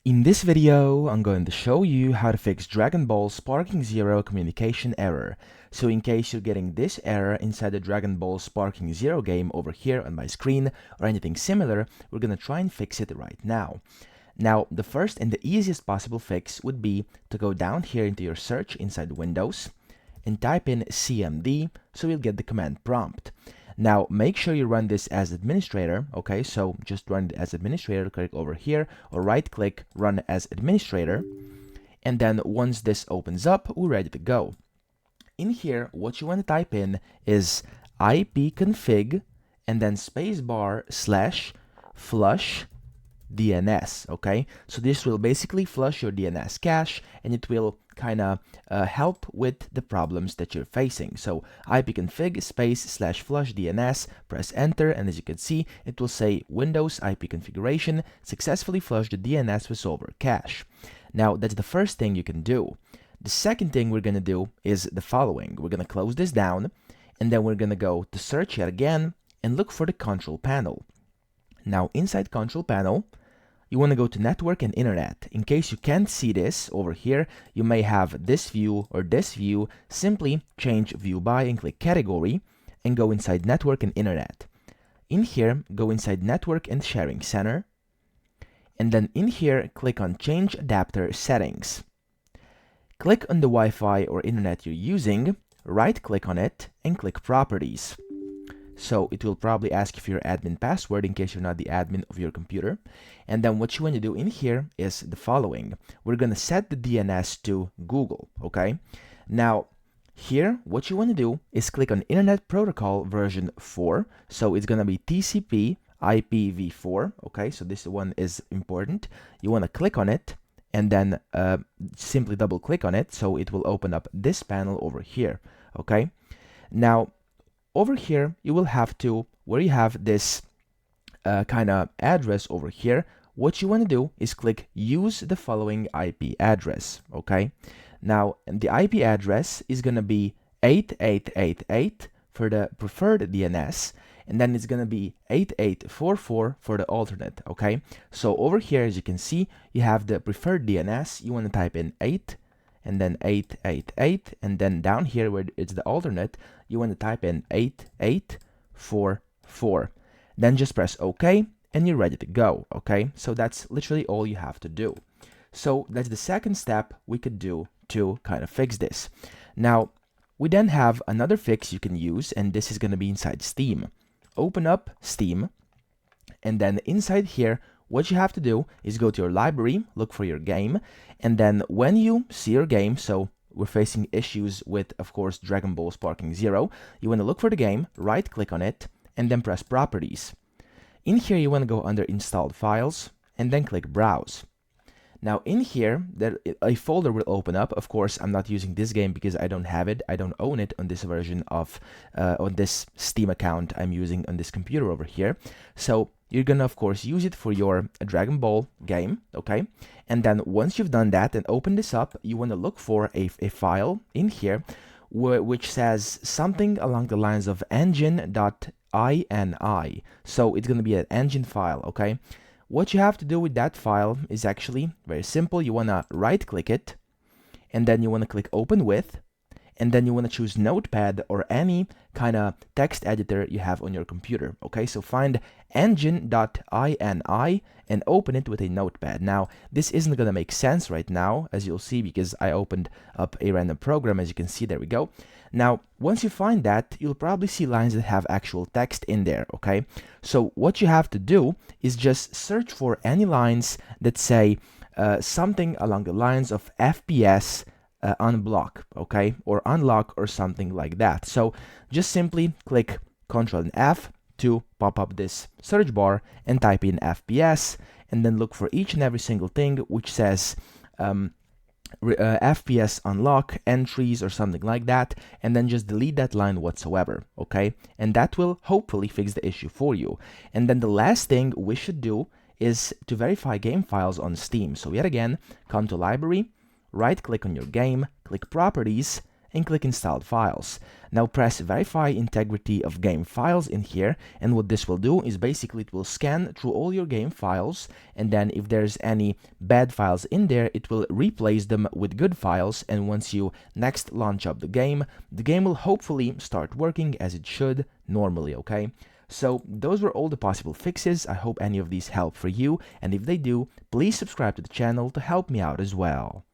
In this video, I'm going to show you how to fix Dragon Ball Sparking Zero communication error. So in case you're getting this error inside the Dragon Ball Sparking Zero game over here on my screen or anything similar, we're gonna try and fix it right now. Now, the first and the easiest possible fix would be to go down here into your search inside Windows and type in CMD so you'll get the command prompt. Now, make sure you run this as administrator, okay? So just run it as administrator, click over here, or right-click, run as administrator. And then once this opens up, we're ready to go. In here, what you want to type in is ipconfig, and then spacebar / flush DNS, okay? So this will basically flush your DNS cache, and it will kind of help with the problems that you're facing. So ipconfig / flush DNS, press enter, and as you can see, it will say Windows IP configuration successfully flushed the DNS resolver cache. Now, that's the first thing you can do. The second thing we're going to do is the following. We're going to close this down, and then we're going to go to search yet again and look for the control panel. Now, inside control panel, you want to go to network and internet. In case you can't see this over here, you may have this view or this view. Simply change view by and click category and go inside network and internet. In here, go inside network and sharing center. And then in here, click on change adapter settings. Click on the Wi-Fi or internet you're using, right click on it and click properties. So it will probably ask you for your admin password in case you're not the admin of your computer. And then what you want to do in here is the following. We're going to set the DNS to Google, okay? Now, here, what you want to do is click on Internet Protocol version 4. So it's going to be TCP IPv4, okay? So this one is important. You want to click on it and then simply double click on it. So it will open up this panel over here, okay? Now, over here, you will have to, where you have this kind of address over here, what you want to do is click use the following IP address, okay? Now, the IP address is going to be 8888 for the preferred DNS, and then it's going to be 8844 for the alternate, okay? So over here, as you can see, you have the preferred DNS. You want to type in 8 and then 888, and then down here where it's the alternate, you want to type in 8844. Then just press OK, and you're ready to go, okay? So that's literally all you have to do. So that's the second step we could do to kind of fix this. Now, we then have another fix you can use, and this is going to be inside Steam. Open up Steam, and then inside here, what you have to do is go to your library, look for your game, and then when you see your game, so we're facing issues with, of course, Dragon Ball Sparking Zero, you want to look for the game, right-click on it, and then press Properties. In here, you want to go under Installed Files, and then click Browse. Now, in here, a folder will open up. Of course, I'm not using this game because I don't have it. I don't own it on this version of, on this Steam account I'm using on this computer over here. So you're gonna, of course, use it for your Dragon Ball game, okay? And then once you've done that and open this up, you want to look for a file in here which says something along the lines of engine.ini. So it's gonna be an engine file, okay? What you have to do with that file is actually very simple. You want to right-click it, and then you want to click Open With, and then you want to choose Notepad or any kind of text editor you have on your computer, okay? So find engine.ini and open it with a notepad. Now, this isn't going to make sense right now, as you'll see, because I opened up a random program. As you can see, there we go. Now, once you find that, you'll probably see lines that have actual text in there, okay? So what you have to do is just search for any lines that say something along the lines of FPS unblock, okay? Or unlock or something like that. So just simply click Ctrl and F to pop up this search bar and type in FPS, and then look for each and every single thing which says FPS unlock entries or something like that, and then just delete that line whatsoever, okay? And that will hopefully fix the issue for you. And then the last thing we should do is to verify game files on Steam. So yet again, come to library, right click on your game, click properties, and click Installed Files. Now press Verify Integrity of Game Files in here, and what this will do is basically it will scan through all your game files, and then if there's any bad files in there, it will replace them with good files, and once you next launch up the game will hopefully start working as it should normally, okay? So those were all the possible fixes. I hope any of these help for you, and if they do, please subscribe to the channel to help me out as well.